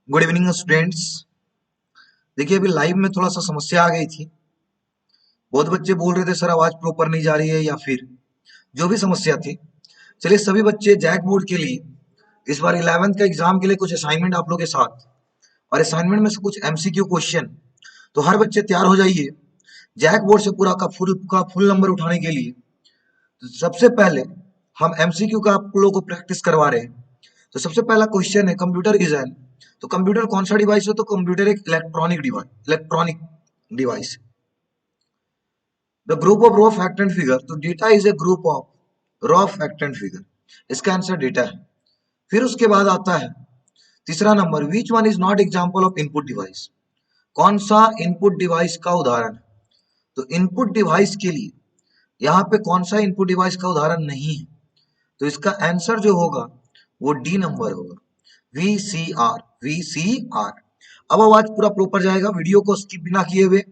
Good evening students. देखिए अभी live में थोड़ा सा समस्या आ गई थी। बहुत बच्चे बोल रहे थे सर आवाज प्रॉपर नहीं जा रही है या फिर जो भी समस्या थी। चलिए सभी बच्चे जैक बोर्ड के लिए इस बार 11th का एग्जाम के लिए कुछ असाइनमेंट आप लोग के साथ और असाइनमेंट में से कुछ एमसीक्यू क्वेश्चन। तो हर बच्चे तैयार हो जाइए जैक बोर्ड से पूरा का फुल नंबर उठाने के लिए। तो सबसे पहले हम एमसीक्यू का आप लोगों को प्रैक्टिस करवा रहे हैं। तो सबसे पहला क्वेश्चन है कंप्यूटर इज एन। तो कंप्यूटर कौन सा डिवाइस है? तो कंप्यूटर एक electronic device. The group of raw fact and figure. तो data is a group of raw fact and figure. इसका आंसर डेटा है। फिर उसके बाद आता है तीसरा number, which one is not example of input device. कौन सा इनपुट डिवाइस का उदाहरण है? तो इनपुट डिवाइस के लिए यहाँ पे कौन सा इनपुट डिवाइस का उदाहरण नहीं है? तो इसका आंसर जो होगा वो डी नंबर होगा, वी सी आर। अब आवाज पूरा प्रॉपर जाएगा, वीडियो को स्किप बिना किए हुए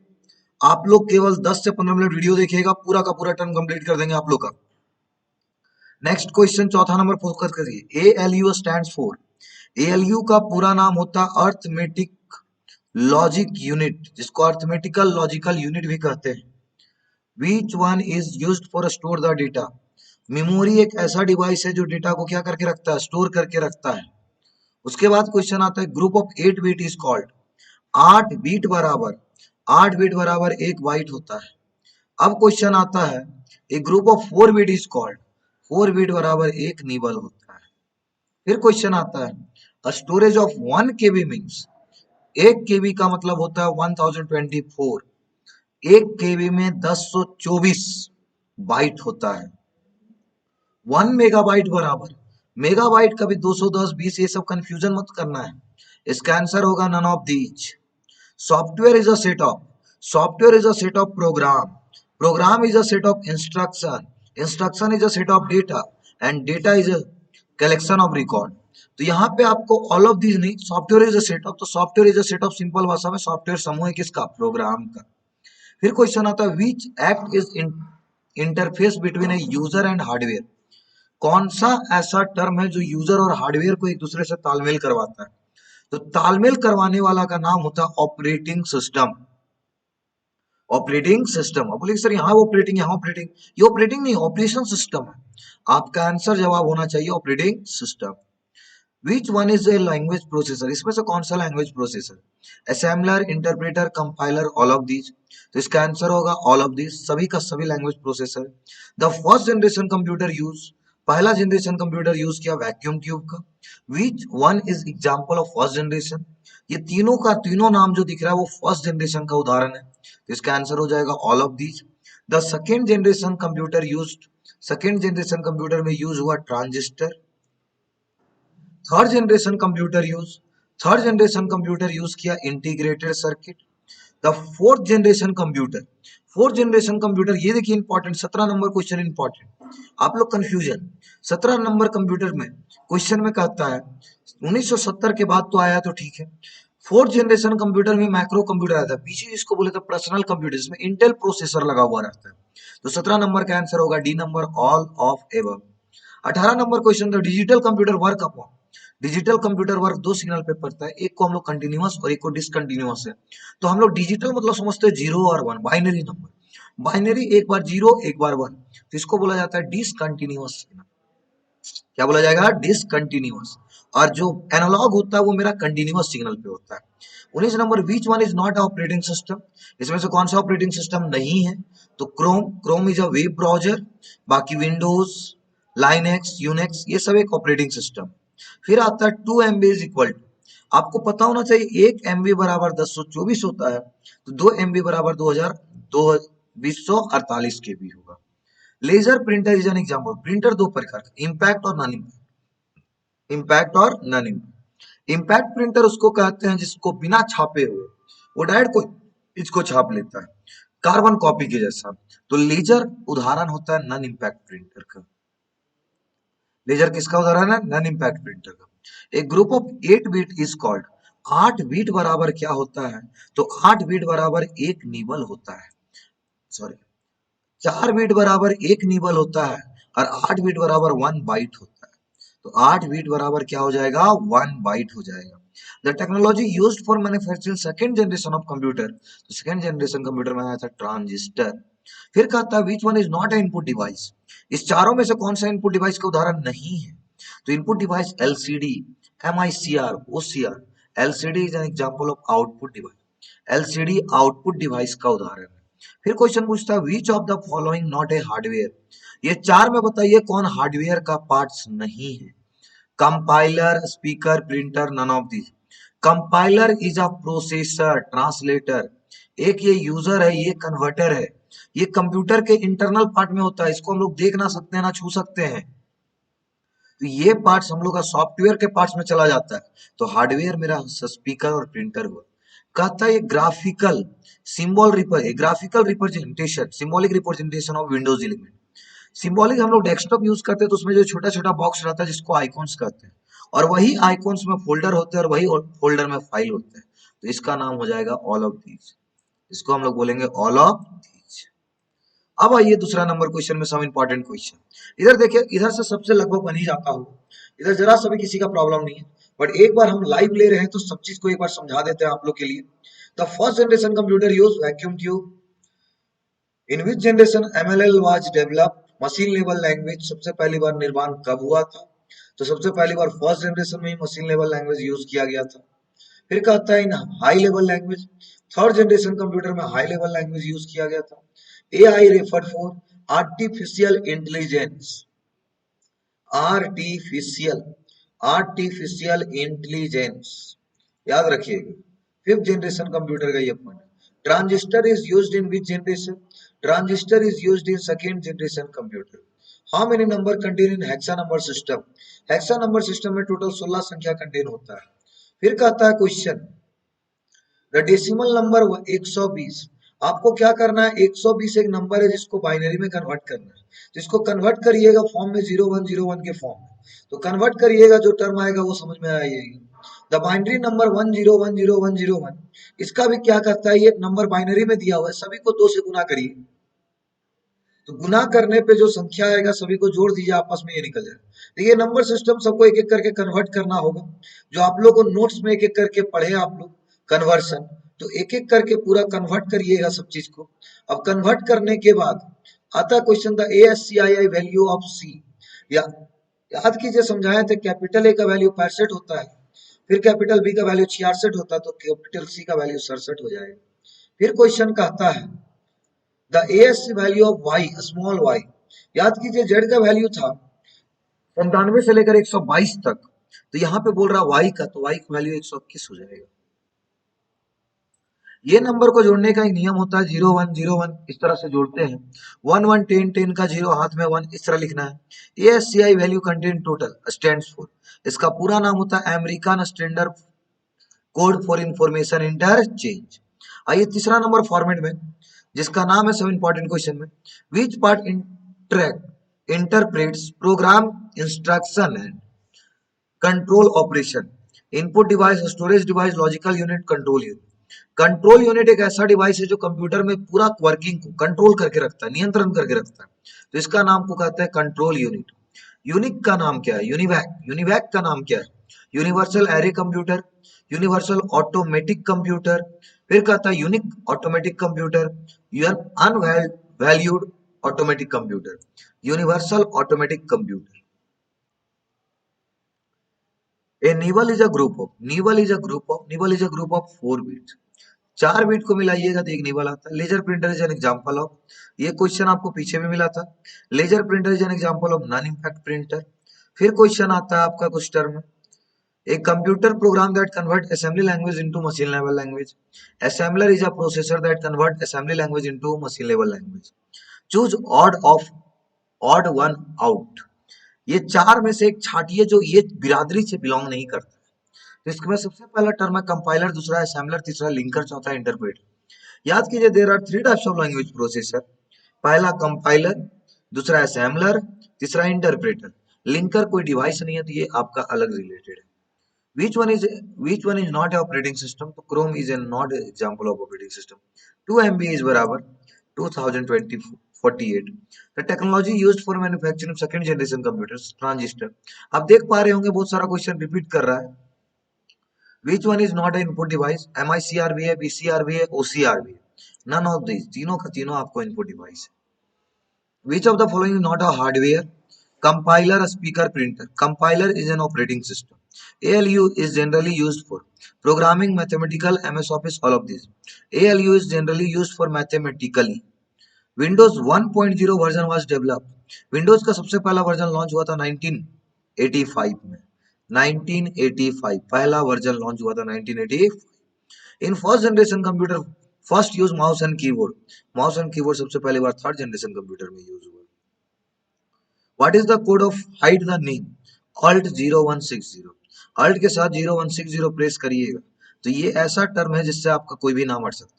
आप लोग केवल 10 से 15 मिनट वीडियो देखिएगा, पूरा का पूरा टर्म कंप्लीट कर देंगे आप लोग का। नेक्स्ट क्वेश्चन चौथा नंबर फोकस करिए। ALU stands for. एएलयू का पूरा नाम होता है अर्थमेटिक लॉजिक यूनिट, जिसको अर्थमेटिकल लॉजिकल यूनिट भी कहते हैं। विच one is used for store the data. Memory एक ऐसा डिवाइस है जो डेटा को क्या करके रखता है? स्टोर करके रखता है। उसके बाद क्वेश्चन आता है group of 8 bit is called. 8 bit बराबर एक बाइट होता है। अब क्वेश्चन आता है एक group of 4 bit is called. 4 bit बराबर एक निबल होता है। फिर क्वेश्चन आता है storage of 1 KB means. 1 KB का मतलब होता है 1024। 1 केबी में 1024 बाइट होता है। 1 मेगाबाइट बराबर, मेगाबाइट का भी 210 20 ये सब कंफ्यूजन मत करना है। इसका आंसर होगा none of these. Software is a set of, software is a set of program, program is a set of instruction, instruction is a set of data and data is a collection of record. तो यहाँ पे आपको all of these नहीं, software is a set of. तो software is a set of, simple भाषा में software समूह है किसका? प्रोग्राम का। फिर क्वेश्चन आता है which act is interface between a user and hardware. कौन सा ऐसा टर्म है जो यूजर और हार्डवेयर को एक दूसरे से तालमेल करवाता है? तो तालमेल करवाने वाला का नाम होता है ऑपरेटिंग सिस्टम। Operating system. अब बोलिए सर यहाँ ऑपरेटिंग यहाँ ऑपरेटिंग, ये ऑपरेटिंग नहीं ऑपरेशन सिस्टम है। आपका आंसर जवाब होना चाहिए operating system. Which one is a language processor. इसमें से कौन सा language processor? Assembler, interpreter, compiler, all of these. तो इसका आंसर होगा ऑल ऑफ दीज, सभी का सभी language processor. The first generation computer use, पहला जनरेशन कंप्यूटर यूज किया वैक्यूम ट्यूब का। Which one is example of first generation. ये तीनों का तीनों नाम जो दिख रहा है वो फर्स्ट जनरेशन का उदाहरण है। तो इसका आंसर हो जाएगा all of these. The second generation computer use, second generation computer में यूज हुआ transistor. Third generation computer use, third generation computer use किया integrated circuit. The fourth generation computer, fourth generation computer ये देखिए important, 17 number question important. आप लोग confusion 17 number computer में question में कहता है 1970 के बाद तो आया तो ठीक है। फोर्थ जनरेशन कंप्यूटर में माइक्रो कंप्यूटर आया था, पीछे जिसको बोले थे पर्सनल कंप्यूटर, जिसमें इंटेल प्रोसेसर लगा हुआ रहता है। तो 17 नंबर का आंसर होगा D number, all of above. 18 number question, तो digital computer work upon. Digital computer work दो सिग्नल पे पड़ता है, एक को हम लोग कंटिन्यूअस और एक को डिसकंटिन्यूअस है। तो हम लोग डिजिटल मतलब समझते हैं जीरो और वन, बाइनरी नंबर। बाइनरी एक बार जीरो एक बार वन, तो इसको बोला जाता है डिसकंटिन्यूअस सिग्नल। क्या बोला जाएगा? डिसकंटिन्यूअस। और जो एनालॉग होता है वो मेरा कंटिन्यूअस सिग्नल पे होता है। 19 number, which one is not operating system. इसमें से कौन सा ऑपरेटिंग सिस्टम नहीं है? तो Chrome, Chrome is a web browser. बाकी विंडोज, लाइनेक्स, यूनेक्स ये सब एक ऑपरेटिंग सिस्टम। फिर आता है 2 MB इज इक्वल टू, आपको पता होना चाहिए 1 MB बराबर 1024 होता है, तो 2 MB बराबर 2048 KB होगा। Laser printer is an example. Printer दो प्रकार का, इम्पैक्ट और नॉन इम्पैक्ट, इम्पैक्ट और नॉन इम्पैक्ट। इम्पैक्ट प्रिंटर उसको कहते हैं जिसको बिना छापे हुए वो डायरेक्ट को इसको छाप लेता है, कार्बन कॉपी के जैसा। तो लेजर उदाहरण होता है नॉन इम्पैक्ट प्रिंटर का। लेजर किसका उदाहरण है? नॉन इम्पैक्ट प्रिंटर का। एक group of 8 bit is called. 8 bit बराबर क्या होता है? तो 8 बीट बराबर एक निबल होता है, सॉरी 4 बीट बराबर एक निबल होता है, और 8 बीट बराबर 1 बाइट होता है। तो 8 बीट बराबर क्या हो जाएगा? 1 बाइट हो जाएगा। The technology used for manufacturing second generation of computer, तो सेकंड जनरेशन कंप्यूटर में आया था ट्रांजिस्टर। फिर कहा था विच one is not a input device, इस चारों में से कौन सा इनपुट डिवाइस का उदाहरण नहीं है? तो input device LCD, MICR, OCR. LCD is an example of output device, LCD output device का उदाहरण है। फिर क्वेश्चन पूछता है विच of the following not a hardware, ये चार में बताइए कौन हार्डवेयर का पार्ट्स नहीं है? Compiler, speaker, printer, none of this. Compiler is a processor, translator. एक ये यूजर है, ये कन्वर्टर है, ये कंप्यूटर के इंटरनल पार्ट में होता है, इसको हम लोग देख ना सकते हैं ना छू सकते हैं, तो ये पार्ट्स हम लोग का सॉफ्टवेयर के पार्ट्स में चला जाता है। तो हार्डवेयर मेरा स्पीकर और प्रिंटर हुआ। कहता है ये graphical graphical representation, symbolic representation of Windows element. Symbolic हम लोग डेस्कटॉप यूज करते हैं तो उसमें जो छोटा छोटा बॉक्स रहता है जिसको आइकॉन्स कहते हैं, और वही आइकॉन्स में फोल्डर होते हैं और वही फोल्डर में फाइल होते हैं, तो इसका नाम हो जाएगा ऑल ऑफ दीज, इसको हम लोग बोलेंगे ऑल ऑफ दीज। अब आइए दूसरा नंबर क्वेश्चन में, सम इंपॉर्टेंट क्वेश्चन। इधर देखिए, इधर से सबसे लगभग बन ही जाता हो, इधर जरा सा भी किसी का प्रॉब्लम नहीं है, बट एक बार हम लाइव ले रहे हैं तो सब चीज को एक बार समझा देते हैं आप लोग के लिए। The first generation computer use vacuum tube, in which generation MLL was developed, machine level language सबसे पहली बार निर्माण कब हुआ था? तो सबसे पहली बार फर्स्ट जनरेशन में ही मशीन लेवल लैंग्वेज यूज किया गया था। फिर कहता है इन high level language, third generation computer में हाई लेवल लैंग्वेज यूज किया गया था। AI refer for artificial intelligence, artificial artificial intelligence, याद रखिएगा। फिफ्थ जनरेशन कंप्यूटर का ये point. Transistor is used in which generation? Transistor is used in second generation computer. How many number contain in hexa number system? Hexa number system में total 16 संख्या contain होता है। फिर कहता है क्वेश्चन, द डेसिमल नंबर 120, आपको क्या करना है? 120 एक नंबर है जिसको बाइनरी में कन्वर्ट करना है, जिसको कन्वर्ट करिएगा फॉर्म में 0101 के फॉर्म में, तो कन्वर्ट करिएगा, जो टर्म आएगा वो समझ में आएगा। द बाइनरी नंबर 1010101, इसका भी क्या करता है, ये नंबर बाइनरी में दिया हुआ है, सभी को 2 से गुना करिए, तो गुना करने पे जो संख्या आएगा सभी को जोड़ दीजिए, आपस में ये निकल जाएगा। तो ये नंबर सिस्टम सबको एक एक करके कन्वर्ट करना होगा, जो आप लोग को नोट्स में एक एक करके पढ़े आप लोग कन्वर्शन, तो एक एक करके पूरा कन्वर्ट करिएगा सब चीज को। अब कन्वर्ट करने के बाद आता question, the ASCII value of C, या याद कीजिए समझाए थे, कैपिटल ए का वैल्यू 65 होता है, फिर कैपिटल बी का वैल्यू 66 होता है, तो कैपिटल सी का वैल्यू 67 हो जाएगा। फिर क्वेश्चन कहता है the ASC value of y, small y, याद कीजिए जेड का वैल्यू था 97 से लेकर 122 तक, तो यहाँ पे बोल रहा वाई का, तो वाई का वैल्यू 121 हो जाएगा। ये नंबर को जोड़ने का एक नियम होता है, 0101 इस तरह से जोड़ते हैं, 1110 का 0 हाथ में 1 इस तरह लिखना है। ASCI value contain total stands for, इसका पूरा नाम होता है American standard code for information interchange. आइए तीसरा नंबर फॉर्मेट में, जिसका नाम है सब इंपॉर्टेंट क्वेश्चन में, which part interprets programme instruction and control operation? Input device, storage device, logical unit, control unit. Control unit एक ऐसा डिवाइस है जो कंप्यूटर में पूरा वर्किंग को कंट्रोल करके रखता है, नियंत्रण करके रखता है, तो इसका नाम को कहते हैं कंट्रोल यूनिट। यूनिक का नाम क्या है? यूनिवैक। यूनिवैक का नाम क्या है? Universal array computer, universal automatic computer, फिर कहता है unique automatic computer, unvalued automatic computer, universal automatic computer. A nivel is a group of, nivel is a group of 4 bits। 4 bit को मिलाइएगा तो एक निवल आता है। Laser printer is an example of, ये क्वेश्चन आपको पीछे में मिला था, laser printer is an example of non impact printer. फिर क्वेश्चन आता है आपका कुछ term, a computer program that convert assembly language into machine level language, assembler is a processor that convert assembly language into machine level language, choose odd one out। ये चार में से एक छाटिए जो ये बिरादरी से बिलोंग नहीं करता। तो इसमें सबसे पहला टर्म है कंपाइलर, दूसरा असेंबलर, तीसरा लिंकर, चौथा इंटरप्रेटर। याद कीजिए there are 3 types of language processor, पहला कंपाइलर, दूसरा असेंबलर, तीसरा इंटरप्रेटर। लिंकर कोई डिवाइस नहीं है, तो ये आपका अलग रिलेटेड है। Which one is not a operating system? तो Chrome is a not example of operating system। 2 MB is बराबर 2048। The technology used for manufacturing second generation computers, transistor। आप देख पा रहे होंगे बहुत सारा क्वेश्चन रिपीट कर रहा है। Which one is not a input device? MICR भी है, VCR भी है, OCR भी है। नन ऑफ दिस, तीनों का तीनों आपको इनपुट डिवाइस है। Which of the following is not a hardware? Compiler, speaker, printer. Compiler is an operating system. ALU is generally used for programming, mathematical, MS Office, all of these. ALU is generally used for mathematically. Windows 1.0 version was developed. Windows का सबसे पहला version launch हुआ था 1985 में। 1985 पहला version launch हुआ था 1985। In first generation computer first use mouse and keyboard. Mouse and keyboard सबसे पहली बार थर्ड जनरेशन कंप्यूटर में यूज हुआ। What is the code of hide the name? Alt 0160। Alt के साथ 0160 प्रेस करिएगा तो ये ऐसा टर्म है जिससे आपका कोई भी नाम हट सकता है।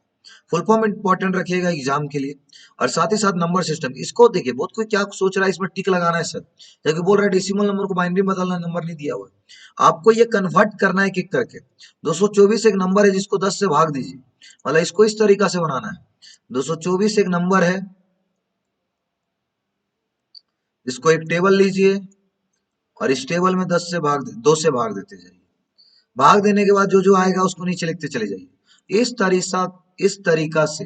फुल फॉर्म इंपॉर्टेंट रखिएगा एग्जाम के लिए। और साथ ही साथ नंबर सिस्टम, इसको देखिए बहुत कोई क्या सोच रहा है इसमें टिक लगाना है सर, जबकि बोल रहा है डेसिमल नंबर को बाइनरी में बदलना, नंबर नहीं दिया हुआ है। आपको ये कन्वर्ट करना है किक करके। 224 एक नंबर है जिसको 10 से भाग दीजिए, मतलब इसको इस तरीका से बनाना है। 224 एक नंबर है, इसको एक टेबल लीजिए और इस टेबल में 2 से भाग देते जाइए। भाग देने के बाद जो जो आएगा उसको नीचे लिखते चले जाइए। इस तरीका से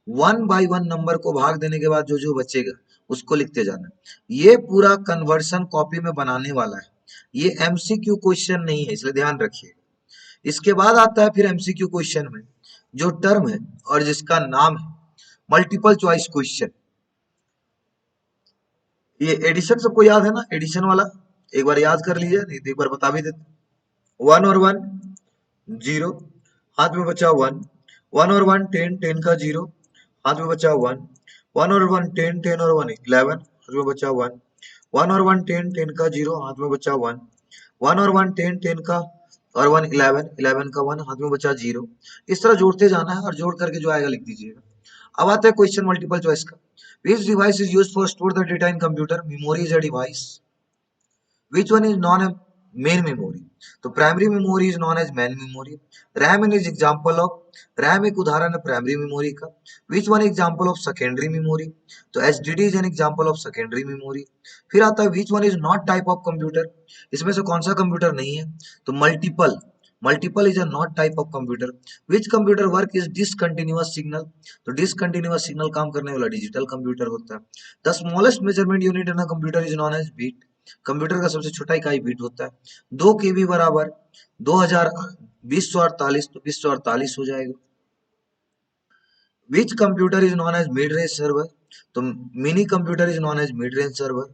1 बाय 1 नंबर को भाग देने के बाद जो जो बचेगा उसको लिखते जाना। ये पूरा कन्वर्शन कॉपी में बनाने वाला है, ये MCQ क्वेश्चन नहीं है, इसलिए ध्यान रखिए। इसके बाद आता है फिर MCQ क्वेश्चन में जो टर्म है और जिसका नाम है मल्टीपल चॉइस क्वेश्चन। ये एडिशन सबको याद है ना, एडिशन वाला एक बार याद कर लीजिए, नहीं तो एक बार बता भी देते। 1 और 1 0, हाथ में बचा 1। 1 और 1 10, 10 का 0, हाथ में बचा 1। 1 और 1 10, 10 और 1 11, हाथ में बचा 1। 1 और 1 10, 10 का 0, हाथ में बचा 1। 1 और 1 10, 10 का और 1 11, 11 का 1, हाथ में बचा 0। इस तरह जोड़ते जाना है और जोड़ करके जो आएगा लिख दीजिएगा। अब आता है क्वेश्चन मल्टीपल चॉइस का। Which device is used for store the data in computer? Memory is a device. Which one is non main memory? तो primary memory is known as main memory. RAM is example of, RAM एक उदाहरण है primary memory का। Which one example of secondary memory? तो SDD is an example of secondary memory. फिर आता है which one is not type of computer? इसमें से कौन सा कंप्यूटर नहीं है? तो multiple, multiple is a not type of computer. Which computer work is discontinuous signal? तो डिसकंटिन्यूअस सिग्नल काम करने वाला डिजिटल कंप्यूटर होता है। The smallest measurement unit in a computer is known as bit. Computer का सबसे छोटा इकाई बीट होता है। 2 KB बराबर 2048, तो 2048 हो जाएगा। Which computer is known as mid range server? तो mini computer is known as mid range server.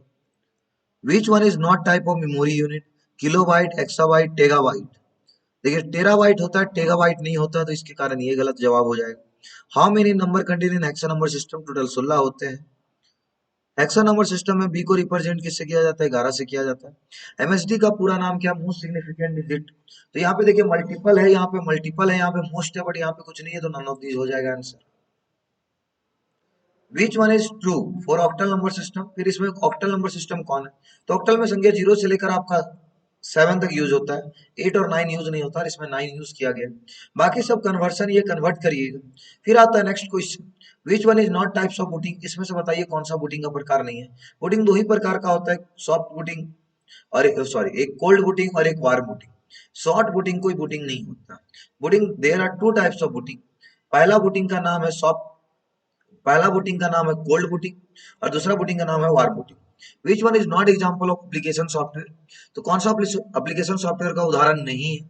Which one is not type of memory unit? Kilobyte, exabyte, tegabyte. देखिए टेराबाइट होता है, टेगाबाइट नहीं होता, तो इसके कारण ये गलत जवाब हो जाएगा। How many number contain in hexa number system? Total 16 होते हैं। हेक्सा नंबर सिस्टम में बी को रिप्रेजेंट किससे किया जाता है? 11 से किया जाता है। एमएसडी का पूरा नाम क्या? Most significant digit. तो यहाँ पे देखिए मल्टीपल है, यहाँ पे मल्टीपल है, यहाँ पे मोस्ट है, बट यहाँ पे कुछ नहीं है, तो नन ऑफ दीज हो जाएगा answer. Which one is true for octal number system? फिर इसमें ऑक्टल नंबर सिस्टम कौन है? तो ऑक्टल में संख्या 0 से लेकर आपका 7 तक यूज होता है, 8 और 9 यूज नहीं होता, और इसमें 9 यूज किया गया। बाकी सब कन्वर्सन ये कन्वर्ट करिएगा। फिर आता है next question, which one is not types of booting? इसमें से बताइए कौन सा बूटिंग का प्रकार नहीं है। बूटिंग दो ही प्रकार का होता है, सॉफ्ट बूटिंग और एक कोल्ड बूटिंग और एक वार्म बूटिंग। शॉर्ट बूटिंग कोई बूटिंग नहीं होता। Booting there are 2 types of booting. पहला बूटिंग का नाम है सॉफ्ट, पहला बूटिंग का नाम है कोल्ड बूटिंग और दूसरा बूटिंग का नाम है warm booting. Which one is not example of application software? तो कौन सा एप्लीकेशन सॉफ्टवेयर का उदाहरण नहीं है?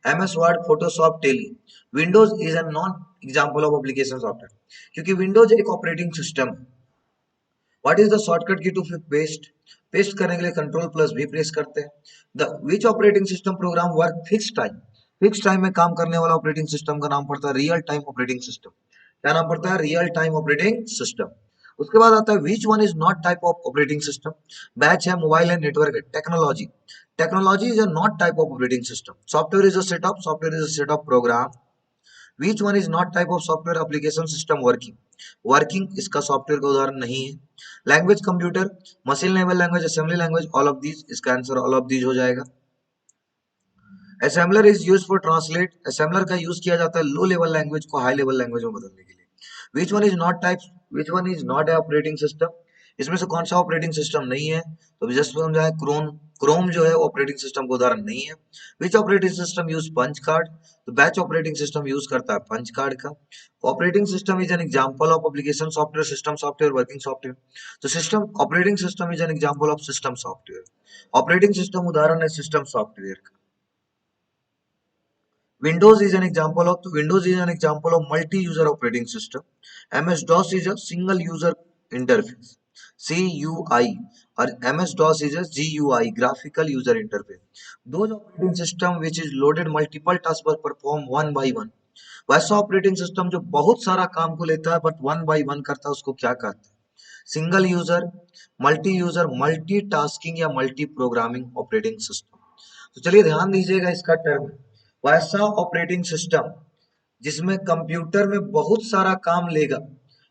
MS word, photoshop, Tally. Windows is an non example of application software क्योंकि विंडोज एक ऑपरेटिंग सिस्टम है। What is the shortcut key to paste? Paste करने के लिए Ctrl+V प्रेस करते हैं। The which operating system program work fix time? Fix time में काम करने वाला ऑपरेटिंग सिस्टम का नाम पड़ता है रियल टाइम ऑपरेटिंग सिस्टम। क्या नाम पड़ता है? Real time operating system. उसके बाद आता है which one is not type of operating system? Batch है, मोबाइल है, नेटवर्क है, technology. Technology is a not type of operating system. Software is a set of, software is a set of program. Which one is not type of software? Application system working. Working इसका software का उदाहरण नहीं है। Language computer, machine level language, assembly language, all of these, इसका answer all of these हो जाएगा। Assembler is use for translate, assembler का use किया जाता है लो लेवल लैंग्वेज को हाई लेवल लैंग्वेज में बदलने के लिए। विच one is not type, which one is not operating system? इसमें से कौन सा ऑपरेटिंग सिस्टम नहीं है? तो जस्ट समझा है क्रोम। क्रोम जो है ऑपरेटिंग सिस्टम का उदाहरण नहीं है। Which operating system use punch card? तो बैच ऑपरेटिंग सिस्टम यूज करता है पंच कार्ड का। Operating system is an example of application software, system software, working software. तो system operating system is an example of system software. Operating system उदाहरण है system software का। Windows is an example of multi-user operating system. MS-DOS is a single user interface, CUI, or MS-DOS is a GUI, graphical user interface. Those operating system which is loaded multiple tasks पर perform one by one. वैसा operating system जो बहुत सारा काम को लेता है but one by one करता है उसको क्या कहते हैं? सिंगल यूजर, मल्टी टास्किंग या मल्टी प्रोग्रामिंग ऑपरेटिंग सिस्टम। तो चलिए ध्यान दीजिएगा इसका टर्म। वैसा ऑपरेटिंग सिस्टम जिसमें कंप्यूटर में बहुत सारा काम लेगा,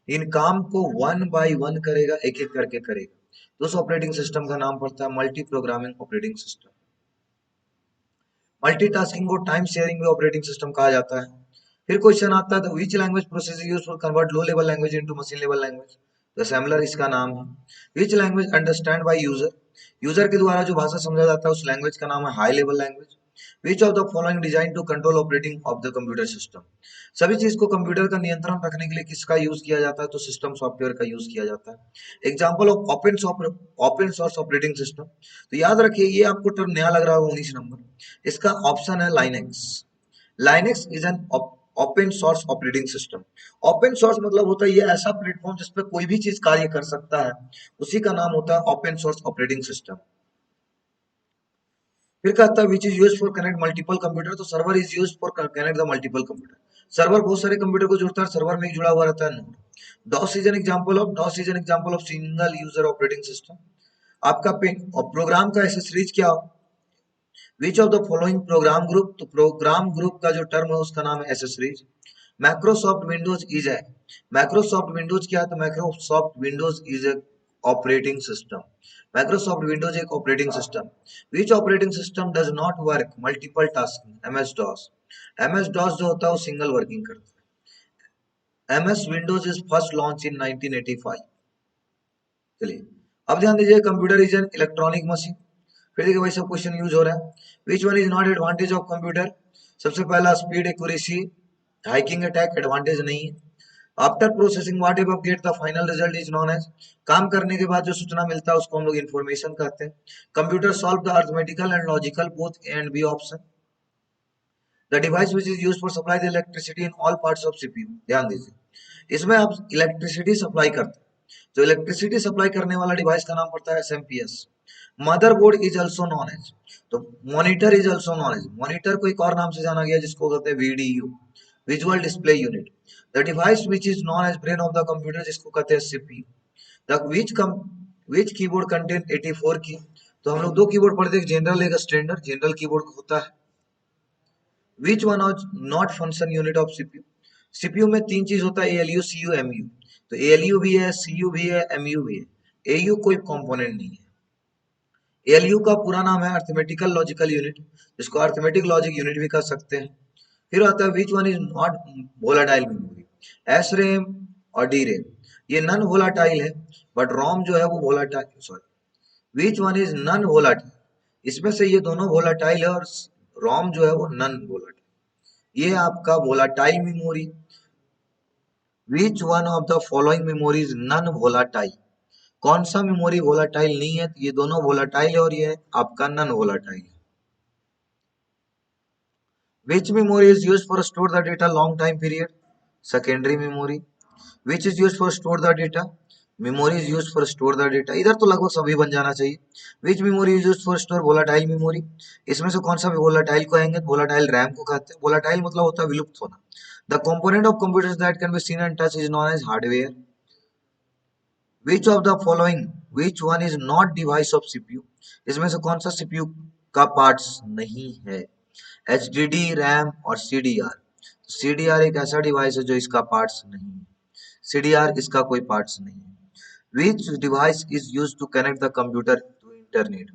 इन काम को वन बाय वन करेगा, एक एक करके करेगा, तो उस ऑपरेटिंग सिस्टम का नाम पड़ता है multi programming operating system. Multitasking को टाइम शेयरिंग में ऑपरेटिंग सिस्टम कहा जाता है। फिर क्वेश्चन आता है which language process use for convert low level language into machine level language? तो असेंबलर इसका नाम है। Which language understand by user? User के द्वारा जो भाषा समझा जाता है उस लैंग्वेज का नाम है high level language. Which of the following design to control operating of the computer system? सभी चीज को कंप्यूटर का नियंत्रण रखने के लिए किसका यूज किया जाता है? तो सिस्टम सॉफ्टवेयर का यूज किया जाता है। Example of open source operating system. तो याद रखिए ये आपको टर्म नया लग रहा होगा 19 नंबर। इसका ऑप्शन है Linux. Linux is an open source operating system. Open source मतलब होता है ये ऐसा प्लेटफॉर्म जिसपे कोई भी चीज कार्य कर सकता है, उसी का नाम होता है ओपन सोर्स ऑपरेटिंग सिस्टम। फिर कहता है which is use for connect multiple computer. तो server is use for connect the multiple computer. Server बहुत सारे कंप्यूटर को जोड़ता है, सर्वर में ही जुड़ा हुआ रहता है node. DOS is an example of single user operating system. आपका पेन और प्रोग्राम का एसेसरीज क्या हो? Which of the following program group? तो प्रोग्राम ग्रुप का जो टर्म है उसका नाम है एसेसरीज। माइक्रोसॉफ्ट विंडोज इज है। माइक्रोसॉफ्ट विंडोज क्या है? तो Microsoft Windows is a operating system. Microsoft Windows एक operating system. Which operating system does not work multiple tasking? MS DOS. MS DOS जो होता है वो सिंगल वर्किंग करता है। MS windows is first launch in 1985। चलिए अब ध्यान दीजिए computer is an electronic machine. फिर देखिए वही सब क्वेश्चन यूज हो रहा है। Which one is not advantage of computer? सबसे पहला speed accuracy, hiking attack advantage नहीं है। After processing whatever get the final result is known as. काम करने के बाद जो सूचना मिलता है उसको हम लोग इन्फॉर्मेशन कहते हैं। Computer solve the arithmetical and logical both a and b option. The device which is use for supply the electricity in all parts of CPU. ध्यान दीजिए इसमें आप इलेक्ट्रिसिटी सप्लाई करते हैं, तो इलेक्ट्रिसिटी सप्लाई करने वाला डिवाइस का नाम पड़ता है SMPS. Motherboard is also known as. तो monitor is also known as. Monitor को एक और नाम से जाना गया जिसको कहते हैं VDU, visual display unit. The device which is known as brain of the computer जिसको कहते हैं CPU. The which keyboard contain 84 key. तो हम लोग दो कीबोर्ड पढ़ते हैं, जनरल एक स्टैंडर्ड। जनरल कीबोर्ड होता है। Which one of not function unit of CPU? CPU में तीन चीज होता है, एएलयू सीयू एमयू। तो एएलयू भी है, सीयू भी है, एमयू भी है। एयू कोई कंपोनेंट नहीं है। एएलयू का पूरा नाम है अर्थमेटिकल लॉजिकल यूनिट, जिसको अर्थमेटिक लॉजिक यूनिट भी कह सकते हैं। फिर आता है which one is not volatile memory? S RAM और डी रैम ये नॉन वोलाटाइल है, बट रोम जो है वो volatile. Sorry, which one is non volatile? इसमें से ये दोनों वोलाटाइल है और रोम जो है वो नॉन वोलाटाइल। ये आपका volatile memory. Which one of the following memory is non volatile? कौन सा मेमोरी वोलाटाइल नहीं है? तो ये दोनों वोलाटाइल है और ये आपका नॉन वोलाटाइल है। Which memory is used for store the data long time period? Secondary memory. Which is used for store the data? Memory is used for store the data. इधर तो लगभग सभी बन जाना चाहिए। Which memory is used for store volatile memory? इसमें से कौन सा volatile को आएंगे? volatile RAM को कहते हैं। volatile मतलब होता है विलुप्त होना। The component of computers that can be seen and touched is known as hardware. Which of the following, which one is not device of CPU? इसमें से कौन सा CPU का पार्ट्स नहीं है? HDD, रैम और CDR। CDR एक ऐसा डिवाइस है जो इसका पार्ट्स नहीं है। CDR इसका कोई पार्ट्स नहीं है। Which device is used to connect the computer to internet?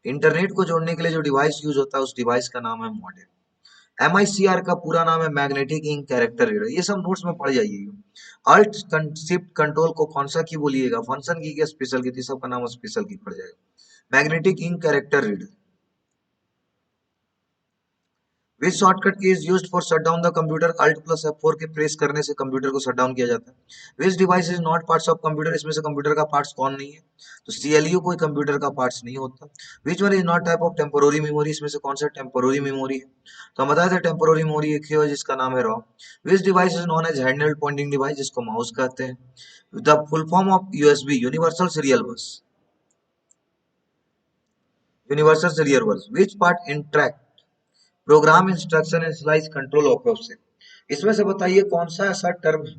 Internet को जोड़ने के लिए जो डिवाइस यूज होता है उस डिवाइस का नाम है मॉडेम। MICR का पूरा नाम है मैग्नेटिक इंक कैरेक्टर रीडर। ये सब नोट्स में पढ़ जाइएगा। अल्ट शिफ्ट कंट्रोल को कौन सा की बोलिएगा, फंक्शन की क्या स्पेशल की, सबका नाम स्पेशल की पड़ जाएगा। Magnetic ink character reader. Which shortcut key is used for shut down the computer, alt plus F4 के प्रेस करने से कंप्यूटर को शट डाउन किया जाता है। विच device is not parts of computer, इसमें से कंप्यूटर का पार्ट्स कौन नहीं है, तो CLU कोई कंप्यूटर का पार्ट्स नहीं होता। विच one is not type of temporary memory, इसमें से कौन सा टेम्पोररी मेमोरी है, तो हम बताए थे टेम्पोररी मेमोरी एक ही है जिसका नाम है ROM. Which device is known as handheld pointing device, जिसको माउस कहते हैं। The full form of USB, universal serial bus, universal serial bus. Which part interact program instruction and slice control of से, इसमें से बताइए कौन सा ऐसा टर्म है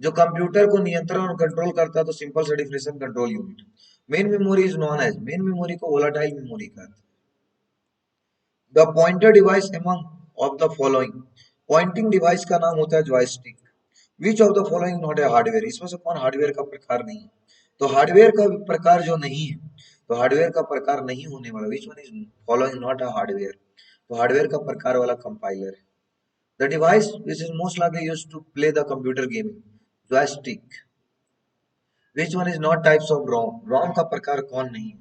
जो कंप्यूटर को नियंत्रण और कंट्रोल करता है, तो सिंपल सा definition control unit. Main memory is known as, main memory को वोलाटाइल मेमोरी कहते हैं। The pointer device among of the following, pointing device का नाम होता है joystick. Which of the following not a hardware, इसमें से कौन हार्डवेयर का प्रकार नहीं है, तो हार्डवेयर का प्रकार जो नहीं है, तो हार्डवेयर का प्रकार नहीं होने वाला, which one is following not a hardware, तो हार्डवेयर का प्रकार वाला कंपाइलर है। The device which is most likely used to play the computer gaming, joystick. Which one is not types of ROM, ROM का प्रकार कौन नहीं है,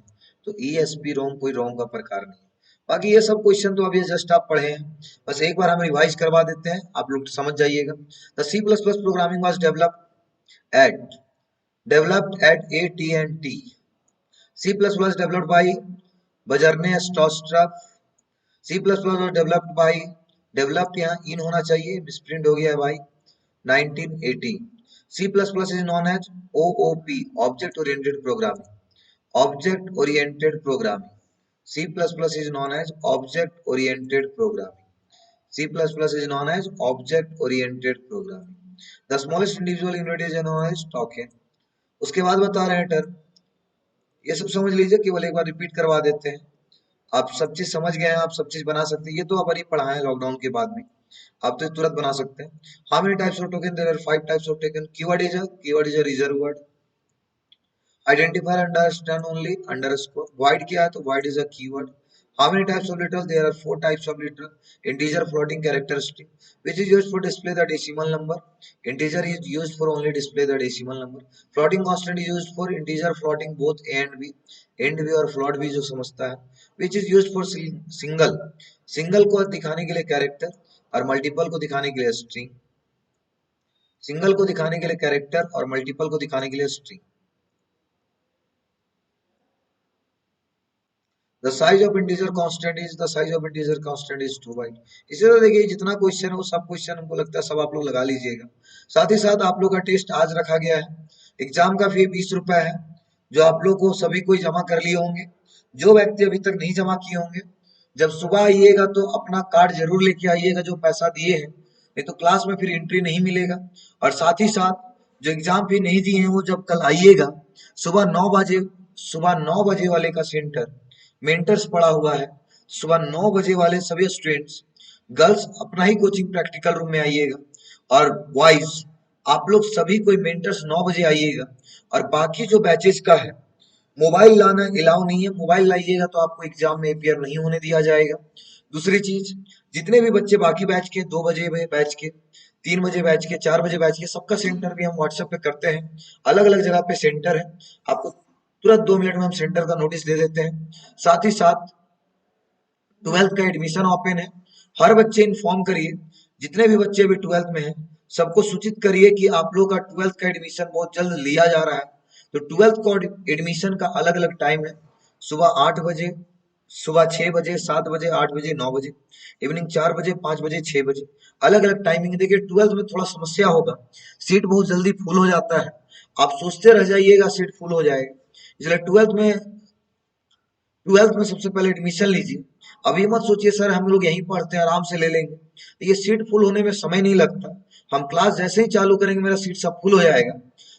तो ESP रोम कोई रोम का प्रकार नहीं है। बाकी ये सब क्वेश्चन तो अभी जस्ट आप पढ़े हैं, बस एक बार हम रिवाइज करवा देते हैं, आप लोग समझ जाइएगा। The C++ programming was at developed at AT&T. C++ developed by बजरने स्टॉस्ट्रफ। C++ was developed by, developed यहाँ इन होना चाहिए, मिसप्रिंट हो गया है भाई, 1980। C++ is known as OOP, Object Oriented Programming. Object Oriented Programming. C++ is known as Object Oriented Programming. C++ is known as Object Oriented Programming. The smallest individual unit is known as token. उसके बाद बता रहे हैं term, ये सब समझ लीजिए, केवल एक बार रिपीट करवा देते हैं। आप सब चीज समझ गए हैं, आप सब चीज बना सकते हैं, ये तो अपन ही पढ़ाए हैं लॉकडाउन के बाद में, आप तो तुरंत बना सकते हैं। How many types of token, there are 5 types of token. Keyword is a reserve word. Identifier understand only underscore. void क्या है, तो void is a keyword. How many types of literal, there are 4 types of literal. Integer, floating, characteristic. Which is used for display the decimal number, integer is used for only display the decimal number. Floating constant is used for integer floating both a and b, and b और float भी जो समझता है। Which is used for single, single को दिखाने के लिए character और multiple को दिखाने के लिए string, single को दिखाने के लिए character और multiple को दिखाने के लिए string। The size of integer constant is, the size of integer constant is 2 byte। इसी तरह देखिए जितना क्वेश्चन है वो सब क्वेश्चन हमको लगता है सब आप लोग लगा लीजिएगा। साथ ही साथ आप लोग का टेस्ट आज रखा गया है, एग्जाम का फी 20 रुपए है, जो आप लोग को सभी कोई जमा कर लिए होंगे। जो व्यक्ति अभी तक नहीं जमा किए होंगे, जब सुबह आइएगा तो अपना कार्ड जरूर लेके आइएगा जो पैसा दिए हैं, नहीं तो क्लास में फिर एंट्री नहीं मिलेगा। और साथ ही साथ जो एग्जाम फी नहीं दिए हैं वो जब कल आइएगा सुबह 9 बजे, सुबह 9 बजे वाले का सेंटर मेंटर्स पड़ा हुआ है। सुबह 9 बजे वाले सभी स्टूडेंट्स गर्ल्स अपना ही कोचिंग प्रैक्टिकल रूम में आइएगा, और बॉयज आप लोग सभी कोई मेंटर्स 9 बजे आइएगा। और बाकी जो बैचेस का है मोबाइल लाना अलाउ नहीं है, मोबाइल लाइएगा तो आपको एग्जाम में अपियर नहीं होने दिया जाएगा। दूसरी चीज, जितने भी बच्चे बाकी बैच के 2 बजे बैच के, 3 बजे बैच के, 4 बजे बैच के, सबका सेंटर भी हम व्हाट्सएप पे करते हैं। अलग अलग जगह पे सेंटर है, आपको तुरंत 2 मिनट में हम सेंटर का नोटिस दे देते हैं। साथ ही साथ 12th का एडमिशन ओपन है, हर बच्चे इन्फॉर्म करिए, जितने भी बच्चे अभी 12th में हैं सबको सूचित करिए कि आप लोग का 12th का एडमिशन बहुत जल्द लिया जा रहा है। तो 12th को एडमिशन का अलग अलग टाइम है, सुबह 8 बजे, सुबह 6 बजे, 7 बजे, 8 बजे, 9 बजे, इवनिंग 4 बजे, 5 बजे, 6 बजे, अलग अलग टाइमिंग। देखिए 12th में थोड़ा समस्या होगा, सीट बहुत जल्दी फुल हो जाता है, आप सोचते रह जाइएगा सीट फुल हो जाएगा, इसलिए 12th में सबसे पहले एडमिशन लीजिए। अभी मत सोचिए सर हम लोग यहीं पढ़ते हैं आराम से ले लेंगे, ये सीट फुल होने में समय नहीं लगता, हम क्लास जैसे ही चालू करेंगे मेरा सीट सब फुल हो जाएगा।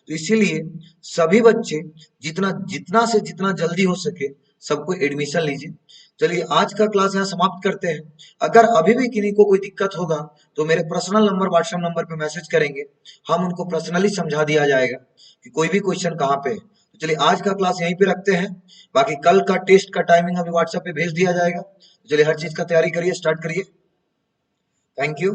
तो इसीलिए सभी बच्चे जितना जितना से जितना जल्दी हो सके सबको एडमिशन लीजिए। चलिए आज का क्लास यहाँ समाप्त करते हैं। अगर अभी भी किन्हीं को कोई दिक्कत होगा तो मेरे पर्सनल नंबर व्हाट्सएप नंबर पे मैसेज करेंगे, हम उनको पर्सनली समझा दिया जाएगा कि कोई भी क्वेश्चन कहाँ पे है। तो चलिए आज का क्लास यहीं पे रखते हैं, बाकी कल का टेस्ट का टाइमिंग अभी व्हाट्सएप पे भेज दिया जाएगा। तो चलिए हर चीज का तैयारी करिए, स्टार्ट करिए। Thank you.